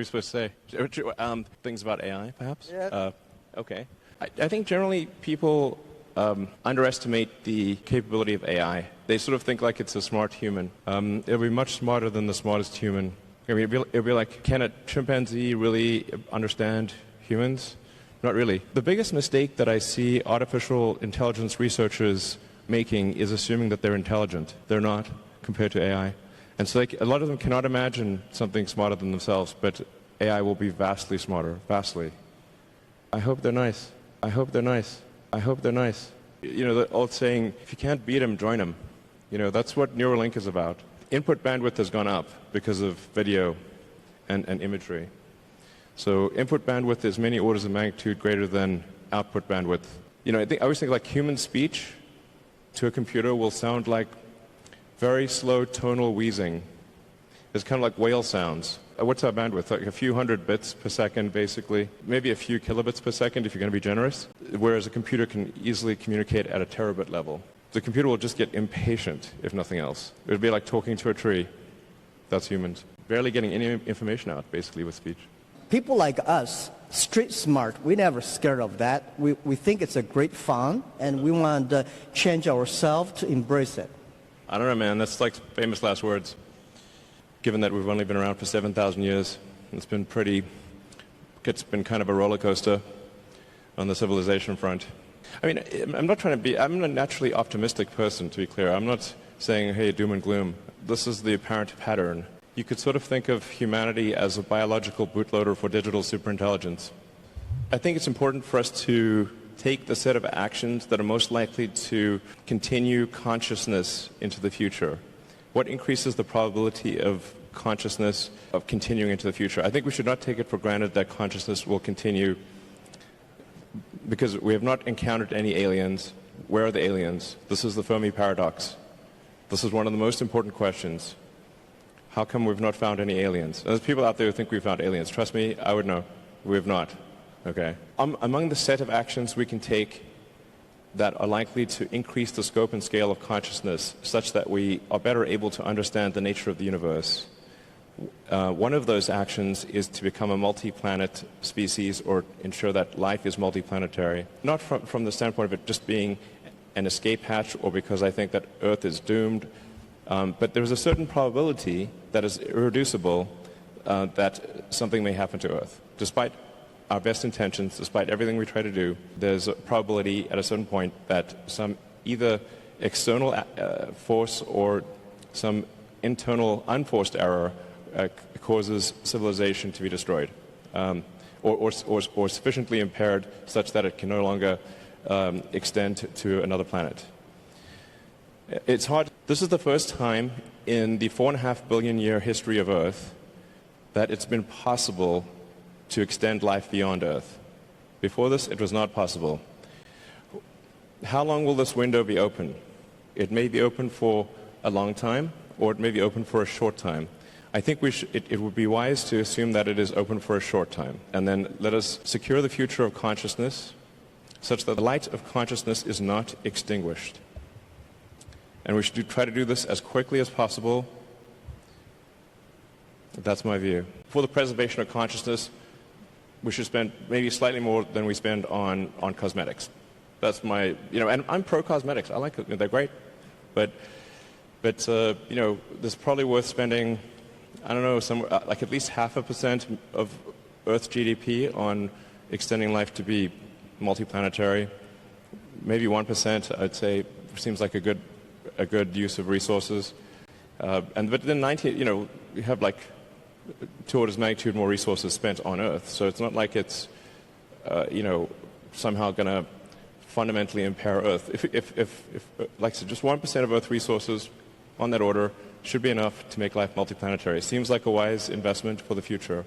you supposed to say? Things about AI, perhaps? Yeah. Okay. I think generally people underestimate the capability of AI. They sort of think like it's a smart human. It'll be much smarter than the smartest human. I mean, it'll be like, can a chimpanzee really understand humans? Not really. The biggest mistake that I see artificial intelligence researchers making is assuming that they're intelligent. They're not, compared to AI. And so a lot of them cannot imagine something smarter than themselves, but AI will be vastly smarter, vastly. I hope they're nice. I hope they're nice. I hope they're nice. You know, the old saying, if you can't beat them, join them. You know, that's what Neuralink is about. Input bandwidth has gone up because of video and imagery. So input bandwidth is many orders of magnitude greater than output bandwidth. You know, I always think like human speech to a computer will sound like very slow tonal wheezing. It's kind of like whale sounds. What's our bandwidth? Like a few hundred bits per second, basically. Maybe a few kilobits per second if you're going to be generous. Whereas a computer can easily communicate at a terabit level. The computer will just get impatient, if nothing else. It would be like talking to a tree. That's humans. Barely getting any information out, basically, with speech. People like us, street smart, we never scared of that. We think it's a great fun, and we want to change ourselves to embrace it. I don't know, man. That's like famous last words. Given that we've only been around for 7,000 years, it's been kind of a roller coaster on the civilization front. I mean, I'm a naturally optimistic person, to be clear. I'm not saying, hey, doom and gloom. This is the apparent pattern. You could sort of think of humanity as a biological bootloader for digital superintelligence. I think it's important for us to take the set of actions that are most likely to continue consciousness into the future. What increases the probability of consciousness of continuing into the future? I think we should not take it for granted that consciousness will continue because we have not encountered any aliens. Where are the aliens? This is the Fermi paradox. This is one of the most important questions. How come we've not found any aliens? And there's people out there who think we've found aliens. Trust me, I would know. We have not. Okay. Among the set of actions we can take that are likely to increase the scope and scale of consciousness such that we are better able to understand the nature of the universe, one of those actions is to become a multi-planet species or ensure that life is multiplanetary. Not from the standpoint of it just being an escape hatch or because I think that Earth is doomed, but there's a certain probability that is irreducible that something may happen to Earth. Despite our best intentions, despite everything we try to do, there's a probability at a certain point that some either external force or some internal unforced error causes civilization to be destroyed or sufficiently impaired such that it can no longer extend to another planet. It's hard. This is the first time in the 4.5 billion year history of Earth that it's been possible to extend life beyond Earth. Before this, it was not possible. How long will this window be open? It may be open for a long time, or it may be open for a short time. I think it would be wise to assume that it is open for a short time, and then let us secure the future of consciousness such that the light of consciousness is not extinguished. And we should try to do this as quickly as possible. That's my view. For the preservation of consciousness, we should spend maybe slightly more than we spend on cosmetics. That's my, and I'm pro-cosmetics. I like it. They're great. But there's probably worth spending, I don't know, somewhere like at least 0.5% of Earth's GDP on extending life to be multiplanetary. Maybe 1%, I'd say, seems like a good use of resources. But then we have like 2 orders of magnitude more resources spent on Earth. So it's not like it's, somehow going to fundamentally impair Earth. If like I said, just 1% of Earth resources on that order should be enough to make life multiplanetary. It seems like a wise investment for the future.